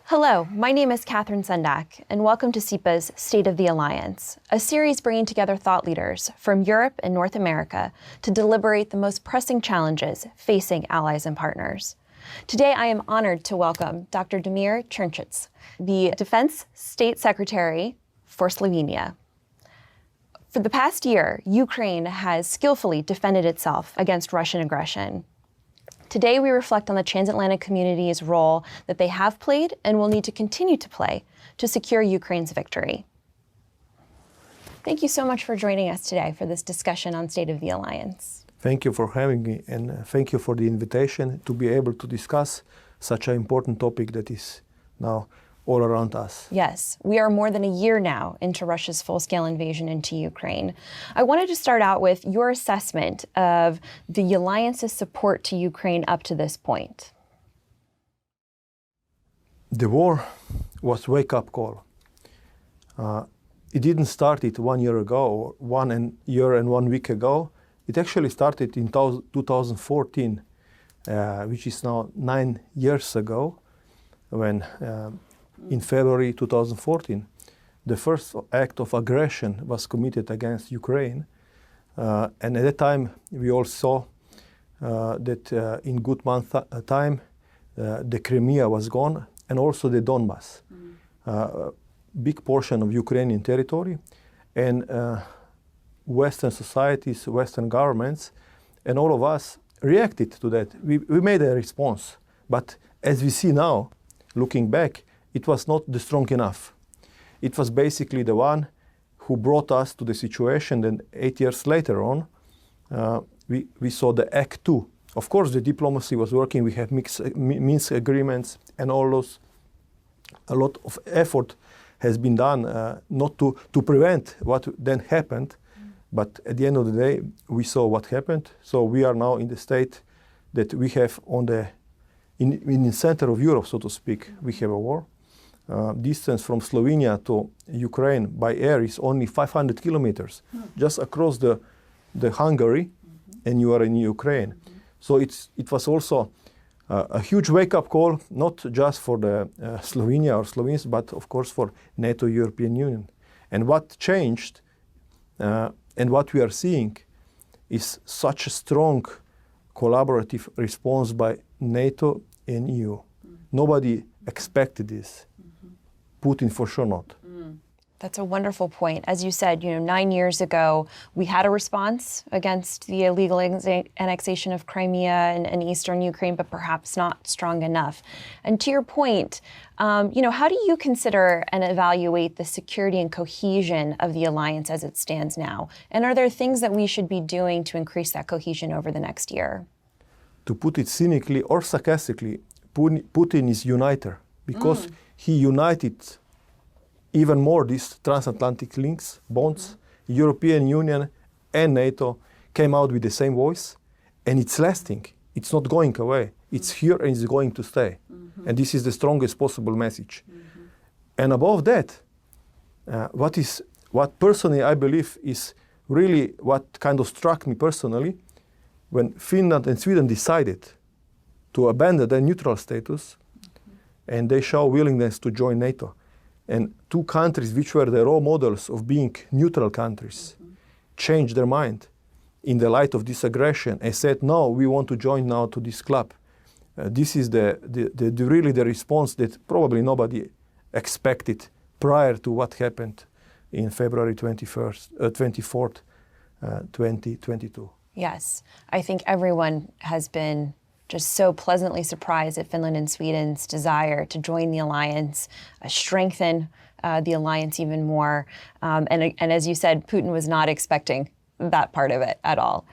Hello, my name is Catherine Sendak, and welcome to CEPA's State of the Alliance, a series bringing together thought leaders from Europe and North America to deliberate the most pressing challenges facing allies and partners. Today, I am honored to welcome Dr. Damir Črnčec, the Defense State Secretary for Slovenia. For the past year, Ukraine has skillfully defended itself against Russian aggression. Today, we reflect on the transatlantic community's role that they have played and will need to continue to play to secure Ukraine's victory. Thank you so much for joining us today for this discussion on State of the Alliance. Thank you for having me, and thank you for the invitation to be able to discuss such an important topic that is now all around us. Yes, we are more than a year now into Russia's full-scale invasion into Ukraine. I wanted to start out with your assessment of the alliance's support to Ukraine up to this point. The war was a wake-up call. It didn't start 1 year ago, or 1 year and 1 week ago. It actually started in 2014, which is now 9 years ago, when in February 2014, the first act of aggression was committed against Ukraine. And at that time, we all saw that in good month time, the Crimea was gone, and also the Donbas, big portion of Ukrainian territory, and Western societies, Western governments, and all of us reacted to that. We made a response. But as we see now, looking back, it was not the strong enough. It was basically the one who brought us to the situation. Then 8 years later on, we saw the Act 2. Of course, the diplomacy was working. We have Minsk agreements and all those. A lot of effort has been done not to prevent what then happened. But at the end of the day, we saw what happened. So we are now in the state that we have in the center of Europe, so to speak, we have a war. Distance from Slovenia to Ukraine by air is only 500 kilometers, just across the Hungary, and you are in Ukraine. So it was also a huge wake-up call, not just for the Slovenia or Slovenes, but of course for NATO, European Union. And what changed, and what we are seeing, is such a strong collaborative response by NATO and EU. Nobody expected this. Putin for sure not. That's a wonderful point. As you said, 9 years ago, we had a response against the illegal annexation of Crimea and eastern Ukraine, but perhaps not strong enough. And to your point, how do you consider and evaluate the security and cohesion of the alliance as it stands now? And are there things that we should be doing to increase that cohesion over the next year? To put it cynically or sarcastically, Putin is uniter, because he united even more these transatlantic links, bonds. European Union and NATO came out with the same voice, and it's lasting. It's not going away. It's here and it's going to stay. And this is the strongest possible message. And above that, what personally I believe is really what kind of struck me personally, when Finland and Sweden decided to abandon their neutral status, and they show willingness to join NATO. And two countries which were the role models of being neutral countries changed their mind in the light of this aggression and said, no, we want to join now to this club. This is really the response that probably nobody expected prior to what happened in February 24th, 2022. Yes, I think everyone has been just so pleasantly surprised at Finland and Sweden's desire to join the alliance, strengthen the alliance even more. And as you said, Putin was not expecting that part of it at all.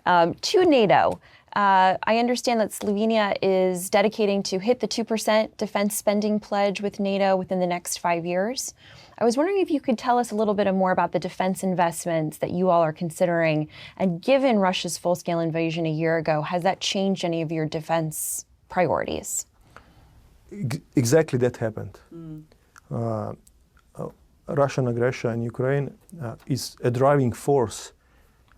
To NATO, I understand that Slovenia is dedicating to hit the 2% defense spending pledge with NATO within the next 5 years. I was wondering if you could tell us a little bit more about the defense investments that you all are considering. And given Russia's full-scale invasion a year ago, has that changed any of your defense priorities? Exactly that happened. Russian aggression in Ukraine is a driving force,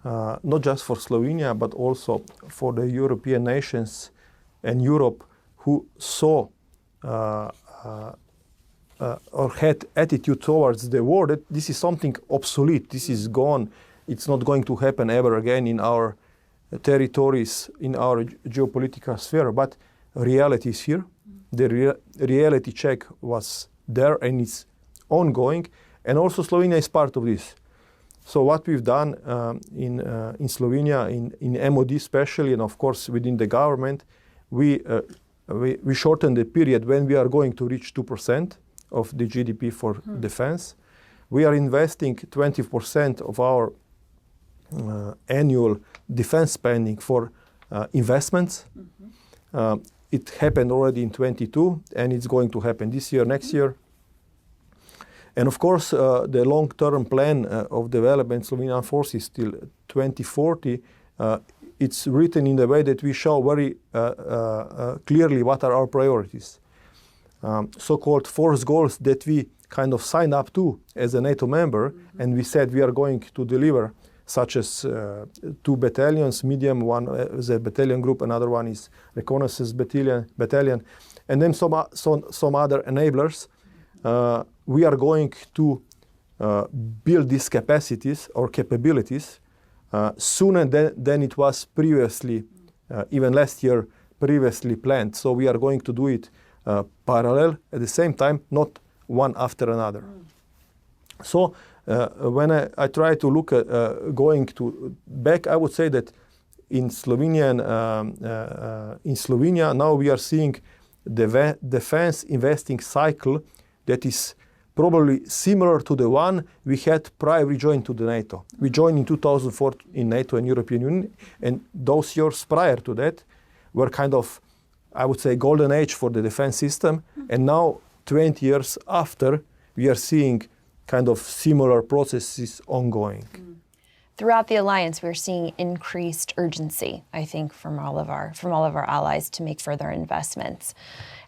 not just for Slovenia, but also for the European nations and Europe, who saw or had attitude towards the war that this is something obsolete, this is gone, it's not going to happen ever again in our territories, in our geopolitical sphere. But reality is here. The reality check was there and it's ongoing. And also Slovenia is part of this. So what we've done in Slovenia, in MOD especially, and of course within the government, we shortened the period when we are going to reach 2% of the GDP for defense. We are investing 20% of our annual defense spending for investments. It happened already in 22, and it's going to happen this year, next year. And of course, the long-term plan of development Slovenian forces till 2040, it's written in the way that we show very clearly what are our priorities. So-called force goals that we kind of signed up to as a NATO member, and we said we are going to deliver, such as 2 battalions, medium, one is a battalion group, another one is reconnaissance battalion, and then some other enablers. We are going to build these capacities or capabilities sooner than it was previously, even last year, previously planned. So we are going to do it parallel at the same time, not one after another. So when I try to look at going to back, I would say that in Slovenia now we are seeing the defense investing cycle that is probably similar to the one we had prior we joined to the NATO. We joined in 2004 in NATO and European Union, and those years prior to that were kind of, I would say, golden age for the defense system. And now, 20 years after, we are seeing kind of similar processes ongoing. Throughout the alliance, we're seeing increased urgency, I think, from all of our allies to make further investments.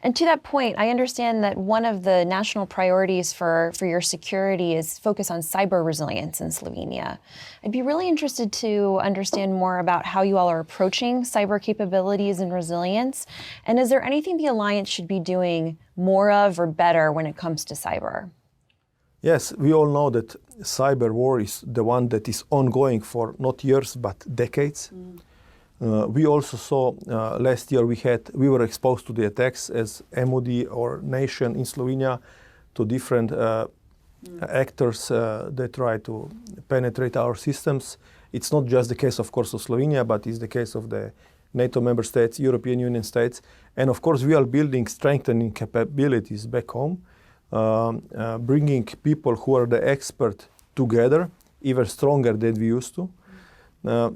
And to that point, I understand that one of the national priorities for your security is focus on cyber resilience in Slovenia. I'd be really interested to understand more about how you all are approaching cyber capabilities and resilience. And is there anything the alliance should be doing more of or better when it comes to cyber? Yes, we all know that cyber war is the one that is ongoing for not years, but decades. We also saw last year we were exposed to the attacks as MOD or nation in Slovenia to different actors that try to penetrate our systems. It's not just the case, of course, of Slovenia, but it's the case of the NATO member states, European Union states. And of course, we are building strengthening capabilities back home, bringing people who are the expert together, even stronger than we used to.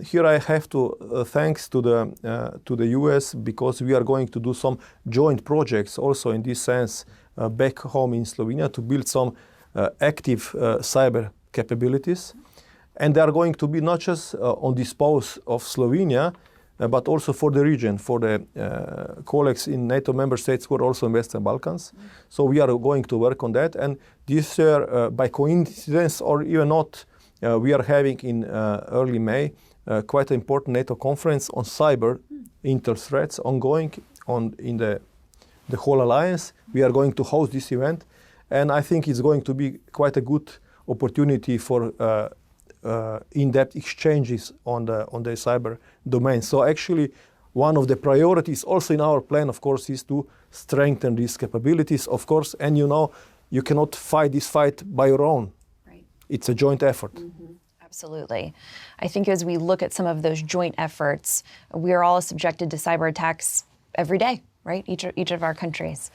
Here I have to thanks to the US, because we are going to do some joint projects also in this sense back home in Slovenia to build some active cyber capabilities. And they are going to be not just on dispose of Slovenia, but also for the region, for the colleagues in NATO member states who are also in Western Balkans. So we are going to work on that. And this year, by coincidence or even not, we are having in early May quite an important NATO conference on cyber inter-threats ongoing in the whole alliance. We are going to host this event, and I think it's going to be quite a good opportunity for in-depth exchanges on the cyber domain. So actually, one of the priorities also in our plan, of course, is to strengthen these capabilities, of course, and you cannot fight this fight by your own. It's a joint effort. Absolutely. I think as we look at some of those joint efforts, we are all subjected to cyber attacks every day, right? Each of our countries.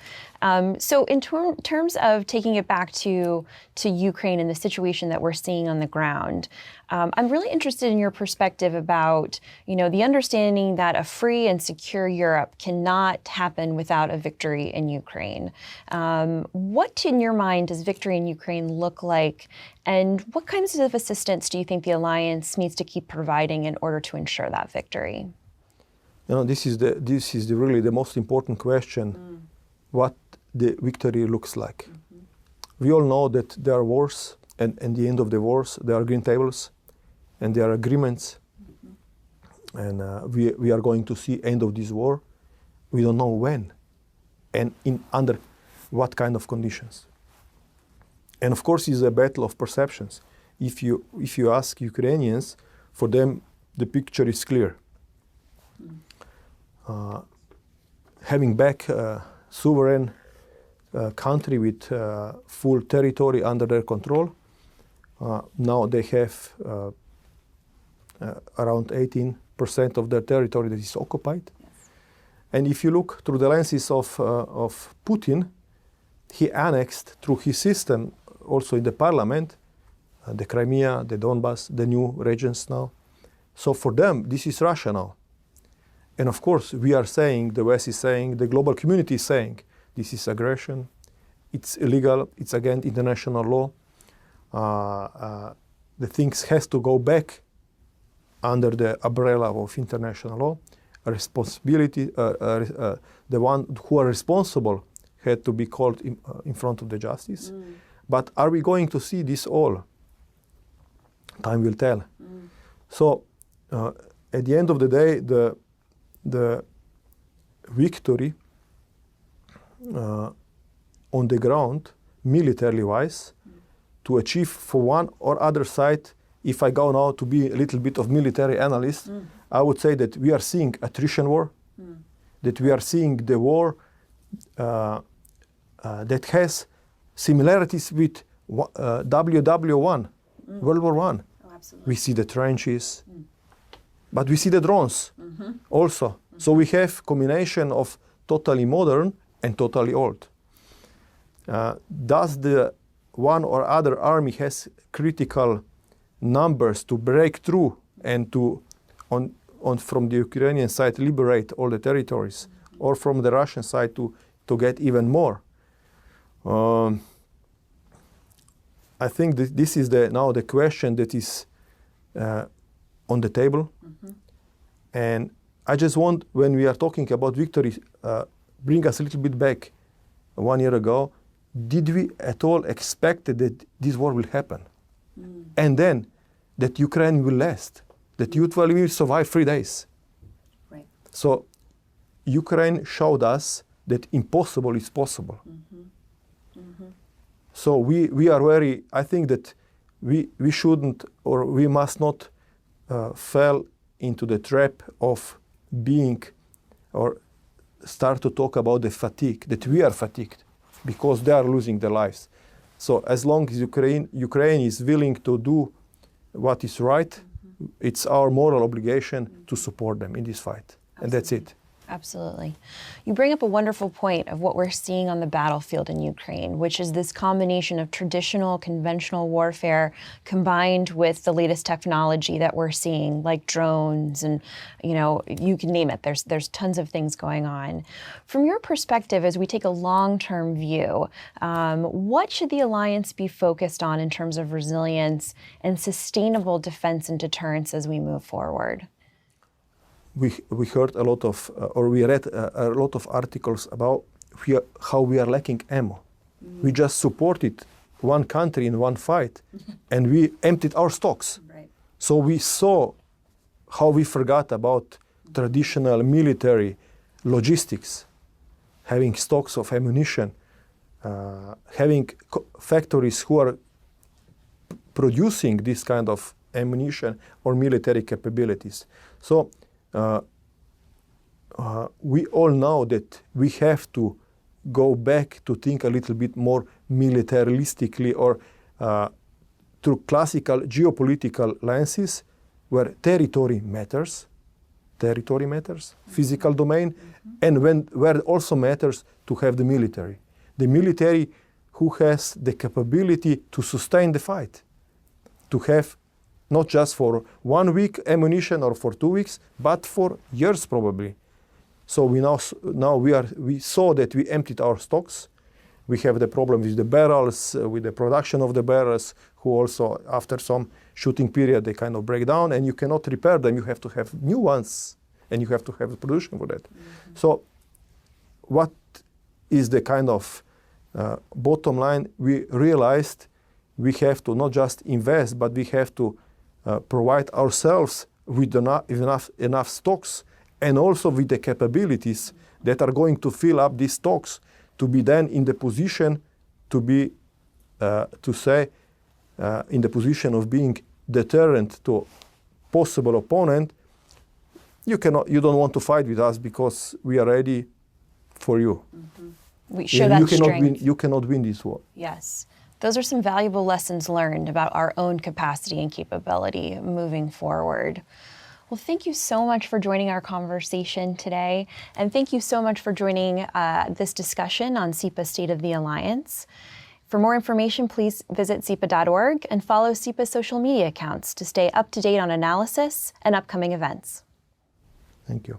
So in terms of taking it back to Ukraine and the situation that we're seeing on the ground, I'm really interested in your perspective about, the understanding that a free and secure Europe cannot happen without a victory in Ukraine. What, in your mind, does victory in Ukraine look like? And what kinds of assistance do you think the alliance needs to keep providing in order to ensure that victory? This is really the most important question, what the victory looks like. We all know that there are wars, and at the end of the wars, there are green tables, and there are agreements, and we are going to see end of this war. We don't know when, and under what kind of conditions. And of course, it's a battle of perceptions. If you ask Ukrainians, for them, the picture is clear. Having back a sovereign country with full territory under their control, now they have around 18% of their territory that is occupied. Yes. And if you look through the lenses of Putin, he annexed through his system, also in the parliament, the Crimea, the Donbass, the new regions now. So for them, this is Russia now. And of course, we are saying, the West is saying, the global community is saying, this is aggression, it's illegal, it's against international law. The things has to go back under the umbrella of international law. A responsibility, the one who are responsible had to be called in front of the justice. But are we going to see this all? Time will tell. So at the end of the day, the victory on the ground, militarily-wise, to achieve for one or other side, if I go now to be a little bit of military analyst, I would say that we are seeing attrition war, that we are seeing the war that has similarities with WW1, World War I. Oh, absolutely. We see the trenches, but we see the drones also. So we have combination of totally modern and totally old. Does the one or other army has critical numbers to break through and to, from the Ukrainian side, liberate all the territories, or from the Russian side to get even more? I think that this is now the question that is on the table. And I just want, when we are talking about victory, bring us a little bit back 1 year ago. Did we at all expect that this war will happen? And then that Ukraine will last, that Ukraine will survive 3 days. Right. So Ukraine showed us that impossible is possible. So we are very, I think that we shouldn't, or we must not fall into the trap of being, or start to talk about the fatigue, that we are fatigued because they are losing their lives. So as long as Ukraine is willing to do what is right, it's our moral obligation to support them in this fight. Absolutely. And that's it. Absolutely. You bring up a wonderful point of what we're seeing on the battlefield in Ukraine, which is this combination of traditional, conventional warfare combined with the latest technology that we're seeing, like drones and, you can name it. There's tons of things going on. From your perspective, as we take a long-term view, what should the alliance be focused on in terms of resilience and sustainable defense and deterrence as we move forward? We heard a lot of, or we read a lot of articles about how we are lacking ammo. We just supported one country in one fight, and we emptied our stocks. Right. So we saw how we forgot about traditional military logistics, having stocks of ammunition, having factories who are producing this kind of ammunition or military capabilities. So we all know that we have to go back to think a little bit more militaristically, or through classical geopolitical lenses, where territory matters, physical domain, and where also matters to have the military who has the capability to sustain the fight, to have not just for 1 week ammunition or for 2 weeks, but for years probably. So we saw that we emptied our stocks. We have the problem with the barrels, with the production of the barrels, who also after some shooting period they kind of break down, and you cannot repair them. You have to have new ones, and you have to have the production for that. So what is the kind of bottom line? We realized we have to not just invest, but we have to provide ourselves with enough stocks, and also with the capabilities that are going to fill up these stocks to be then in the position to be to say in the position of being deterrent to a possible opponent, you don't want to fight with us because we are ready for you. Mm-hmm. We show that strength. You cannot win this war. Yes. Those are some valuable lessons learned about our own capacity and capability moving forward. Well, thank you so much for joining our conversation today. And thank you so much for joining this discussion on CEPA State of the Alliance. For more information, please visit CEPA.org and follow CEPA's social media accounts to stay up to date on analysis and upcoming events. Thank you.